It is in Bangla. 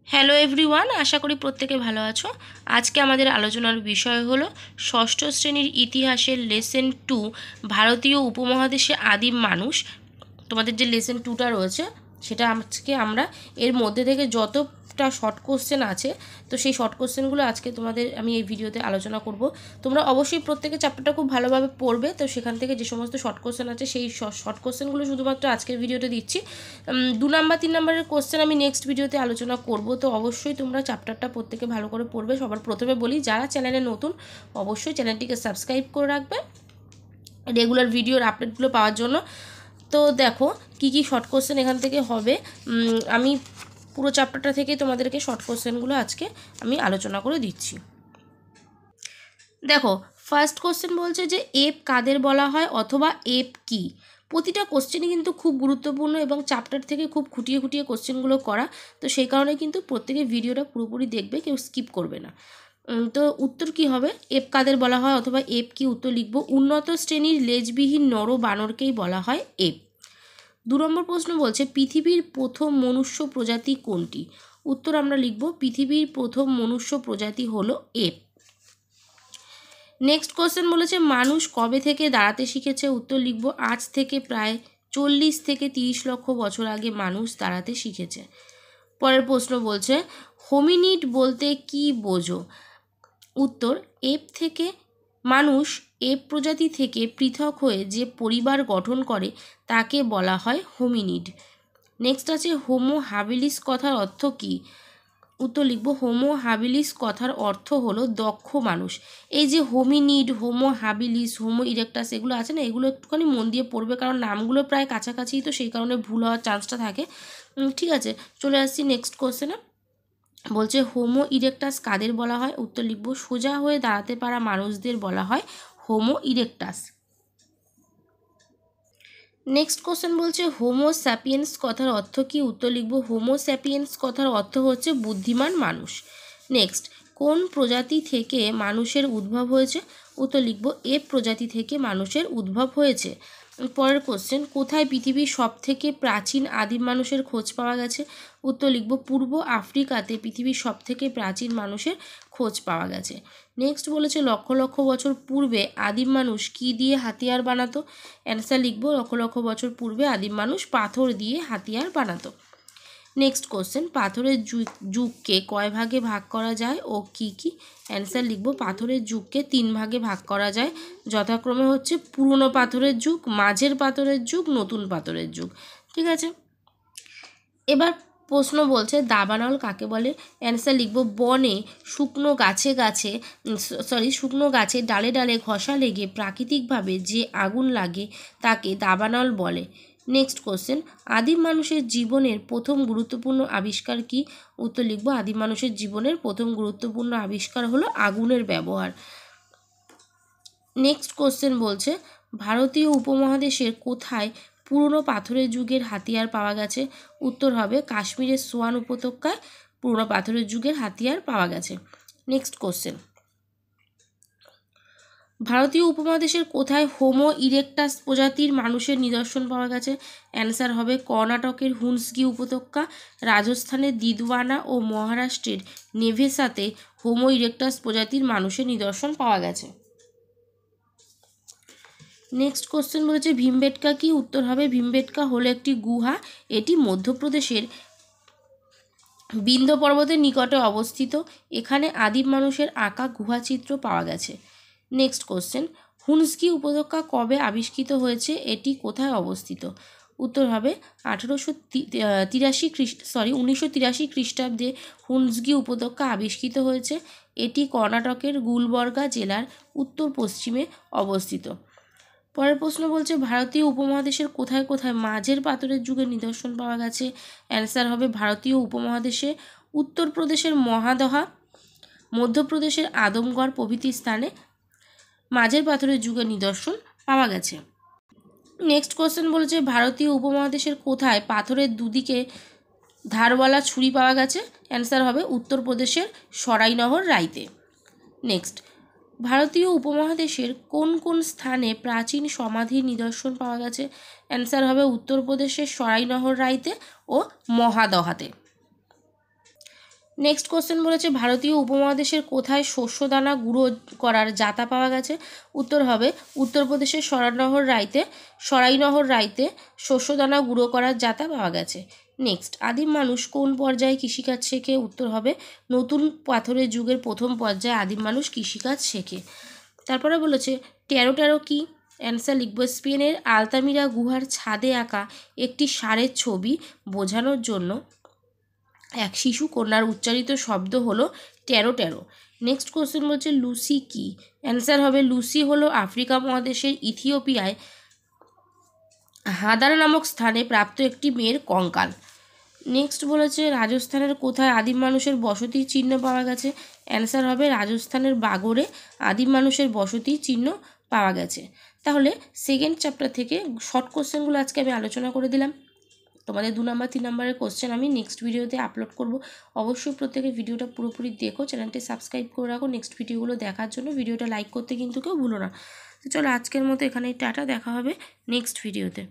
হ্যালো এভরিওয়ান, আশা করি প্রত্যেকে ভালো আছো। আজকে আমাদের আলোচনার বিষয় হলো ষষ্ঠ শ্রেণীর ইতিহাসের লেসন 2, ভারতীয় উপমহাদেশে আদিম মানুষ। তোমাদের যে লেসন 2টা রয়েছে সেটা আজকে আমরা এর মধ্যে থেকে যতটা শর্ট কোশ্চেন আছে, তো সেই শর্ট কোশ্চেনগুলো আজকে তোমাদের আমি এই ভিডিওতে আলোচনা করব। তোমরা অবশ্যই প্রত্যেকে চ্যাপ্টারটা খুব ভালোভাবে পড়বে। তো সেখান থেকে যে সমস্ত শর্ট কোশ্চেন আছে সেই শর্ট কোশ্চেনগুলো শুধুমাত্র আজকের ভিডিওতে দিচ্ছি। 2 নাম্বার 3 নাম্বারের কোশ্চেন আমি নেক্সট ভিডিওতে আলোচনা করব। তো অবশ্যই তোমরা চ্যাপ্টারটা প্রত্যেকে ভালো করে পড়বে। সবার প্রথমে বলি, যারা চ্যানেলে নতুন অবশ্যই চ্যানেলটিকে সাবস্ক্রাইব করে রাখবে রেগুলার ভিডিওর আপডেটগুলো পাওয়ার জন্য। তো দেখো কি কি শর্ট কোশ্চেন এখান থেকে হবে। আমি পুরো চ্যাপ্টারটা থেকে তোমাদেরকে শর্ট কোশ্চেনগুলো আজকে আমি আলোচনা করে দিচ্ছি। দেখো, ফার্স্ট কোশ্চেন বলছে যে এপ কাদের বলা হয় অথবা এপ কি। প্রতিটা কোশ্চেনই কিন্তু খুব গুরুত্বপূর্ণ এবং চ্যাপ্টার থেকে খুব খুঁটিয়ে খুঁটিয়ে কোশ্চেনগুলো করা। তো সেই কারণে কিন্তু প্রত্যেকে ভিডিওটা পুরোপুরি দেখবে, কেউ স্কিপ করবে না। তো উত্তর কি হবে? এপ কাদের বলা হয় অথবা এপ কি, উত্তর লিখব উন্নত শ্রেণীর লেজবিহীন নর বানরকেই বলা হয় এপ। 2 নম্বর প্রশ্ন বলছে পৃথিবীর প্রথম মনুষ্য প্রজাতি কোনটি? উত্তর আমরা লিখব পৃথিবীর প্রথম মনুষ্য প্রজাতি হলো এপ। নেক্সট কোশ্চেন বলেছে মানুষ কবে থেকে দাঁড়াতে শিখেছে? উত্তর লিখব আজ থেকে প্রায় 40 থেকে 30 লক্ষ বছর আগে মানুষ দাঁড়াতে শিখেছে। পরের প্রশ্ন বলছে হোমিনিড বলতে কি বোঝো? উত্তর এপ থেকে মানুষ এপ প্রজাতি থেকে পৃথক হয়ে যে পরিবার গঠন করে তাকে বলা হয় হোমিনিড। নেক্সট আছে হোমো হাবিলিস কথার অর্থ কী? উত্তর লিখব হোমো হাবিলিস কথার অর্থ হলো দক্ষ মানুষ। এই যে hominid, Homo habilis, Homo erectus এগুলো আছে না, এগুলো একটুখানি মন দিয়ে পড়বে, কারণ নামগুলো প্রায় কাছাকাছি, তো সেই কারণে ভুল হওয়ার চান্সটা থাকে। ঠিক আছে, চলে আসছি নেক্সট কোশ্চেনে। বলছে হোমো ইরেক্টাস কাদের বলা হয়? উত্তর লিখব সোজা হয়ে দাঁড়াতে পারা মানুষদের বলা হয় হোমো ইরেক্টাস। নেক্সট কোশ্চেন বলছে হোমো স্যাপিয়েন্স কথার অর্থ কী? উত্তর লিখব হোমো স্যাপিয়েন্স কথার অর্থ হচ্ছে বুদ্ধিমান মানুষ। নেক্সট, কোন প্রজাতি থেকে মানুষের উদ্ভব হয়েছে? উত্তর লিখব এপ প্রজাতি থেকে মানুষের উদ্ভব হয়েছে। পরের কোশ্চেন, কোথায় পৃথিবীর সবথেকে প্রাচীন আদিম মানুষের খোঁজ পাওয়া গেছে? উত্তর লিখব পূর্ব আফ্রিকাতে পৃথিবীর সবথেকে প্রাচীন মানুষের খোঁজ পাওয়া গেছে। নেক্সট বলেছে লক্ষ লক্ষ বছর পূর্বে আদিম মানুষ কি দিয়ে হাতিয়ার বানাতো? অ্যান্সার লিখব লক্ষ লক্ষ বছর পূর্বে আদিম মানুষ পাথর দিয়ে হাতিয়ার বানাতো। নেক্সট কোশ্চেন, পাথরের যুগকে কয় ভাগে ভাগ করা যায় ও কি কি? অ্যান্সার লিখব পাথরের যুগকে 3 ভাগে ভাগ করা যায়, যথাক্রমে হচ্ছে পুরনো পাথরের যুগ, মাঝের পাথরের যুগ, নতুন পাথরের যুগ। ঠিক আছে, এবার প্রশ্ন বলছে দাবানল কাকে বলে? অ্যান্সার লিখব বনে শুকনো গাছে ডালে ডালে ঘষা লেগে প্রাকৃতিকভাবে যে আগুন লাগে তাকে দাবানল বলে। নেক্সট কোশ্চেন, আদিম মানুষের জীবনের প্রথম গুরুত্বপূর্ণ আবিষ্কার কি? উত্তর লিখব আদিম মানুষের জীবনের প্রথম গুরুত্বপূর্ণ আবিষ্কার হলো আগুনের ব্যবহার। নেক্সট কোশ্চেন বলছে ভারতীয় উপমহাদেশের কোথায় পুরনো পাথরের যুগের হাতিয়ার পাওয়া গেছে? উত্তর হবে কাশ্মীরের সোয়ান উপত্যকায় পুরনো পাথরের যুগের হাতিয়ার পাওয়া গেছে। নেক্সট কোশ্চেন, ভারতীয় উপমহাদেশের কোথায় হোমো ইরেক্টাস প্রজাতির মানুষের নিদর্শন পাওয়া গেছে? অ্যান্সার হবে কর্ণাটকের হুন্সগি উপত্যকা, রাজস্থানের দিদওয়ানা ও মহারাষ্ট্রের নেভেসাতে হোমো ইরেক্টাস প্রজাতির মানুষের নিদর্শন পাওয়া গেছে। নেক্সট কোশ্চেন বলেছে ভীমবেটকা কি? উত্তর হবে ভীমবেটকা হলো একটি গুহা, এটি মধ্যপ্রদেশের বিন্ধ্য পর্বতের নিকটে অবস্থিত। এখানে আদিম মানুষের আঁকা গুহাচিত্র পাওয়া গেছে। নেক্সট কোশ্চেন, হুন্সগি উপত্যকা কবে আবিষ্কৃত হয়েছে? এটি কোথায় অবস্থিত? উত্তর হবে 1983 খ্রিস্টাব্দে হুন্সগি উপত্যকা আবিষ্কৃত হয়েছে। এটি কর্ণাটকের গুলবর্গা জেলার উত্তর পশ্চিমে অবস্থিত। পরের প্রশ্ন বলছে ভারতীয় উপমহাদেশের কোথায় কোথায় মাঝের পাথরের যুগের নিদর্শন পাওয়া গেছে? অ্যান্সার হবে ভারতীয় উপমহাদেশে উত্তরপ্রদেশের মহাদহা, মধ্যপ্রদেশের আদমগড় প্রভৃতি স্থানে মাঝের পাথরের যুগের নিদর্শন পাওয়া গেছে। নেক্সট কোশ্চেন বলেছে ভারতীয় উপমহাদেশের কোথায় পাথরের দুদিকে ধারওয়ালা ছুরি পাওয়া গেছে? অ্যান্সার হবে উত্তরপ্রদেশের সরাইনগর রাইতে। নেক্সট, ভারতীয় উপমহাদেশের কোন কোন স্থানে প্রাচীন সমাধির নিদর্শন পাওয়া গেছে? অ্যান্সার হবে উত্তরপ্রদেশের সরাইনগর রাইতে ও মহাদহাতে। নেক্সট কোশ্চেন বলেছে ভারতীয় উপমহাদেশের কোথায় শস্যদানা গুঁড়ো করার জাতা পাওয়া গেছে? উত্তর হবে উত্তরপ্রদেশের সরাইনগর রাইতে শস্যদানা গুঁড়ো করার জাতা পাওয়া গেছে। নেক্সট আদিম মানুষ কোন পর্যায়ে কৃষিকাজ শেখে? উত্তর হবে নতুন পাথরের যুগের প্রথম পর্যায়ে আদিম মানুষ কৃষিকাজ শেখে। তারপরে বলেছে টেরো কি? অ্যান্সার লিখব স্পেনের আলতামিরা গুহার ছাদে আঁকা একটি ষাঁড়ের ছবি বোঝানোর জন্য এক শিশু কন্যার উচ্চারিত শব্দ হলো টেরো। নেক্সট কোশ্চেন বলছে লুসি কি? অ্যান্সার হবে লুসি হলো আফ্রিকা মহাদেশের ইথিওপিয়ায় হাদার নামক স্থানে প্রাপ্ত একটি মেয়ের কঙ্কাল। নেক্সট বলেছে রাজস্থানের কোথায় আদিম মানুষের বসতির চিহ্ন পাওয়া গেছে? অ্যান্সার হবে রাজস্থানের বাগড়ে আদিম মানুষের বসতির চিহ্ন পাওয়া গেছে। তাহলে সেকেন্ড চ্যাপ্টার থেকে শর্ট কোশ্চেনগুলো আজকে আমি আলোচনা করে দিলাম। তোমাদের 2 নম্বর 3 নম্বরের কোশ্চেন আমি নেক্সট ভিডিওতে আপলোড করব। অবশ্যই প্রত্যেকে ভিডিওটা পুরোপুরি দেখো, চ্যানেলটি সাবস্ক্রাইব করে রাখো নেক্সট ভিডিওগুলো দেখার জন্য। ভিডিওটা লাইক করতে কিন্তু কেউ ভুলো না। তো চলো আজকের মতো এখানেই টাটা, দেখা হবে নেক্সট ভিডিওতে।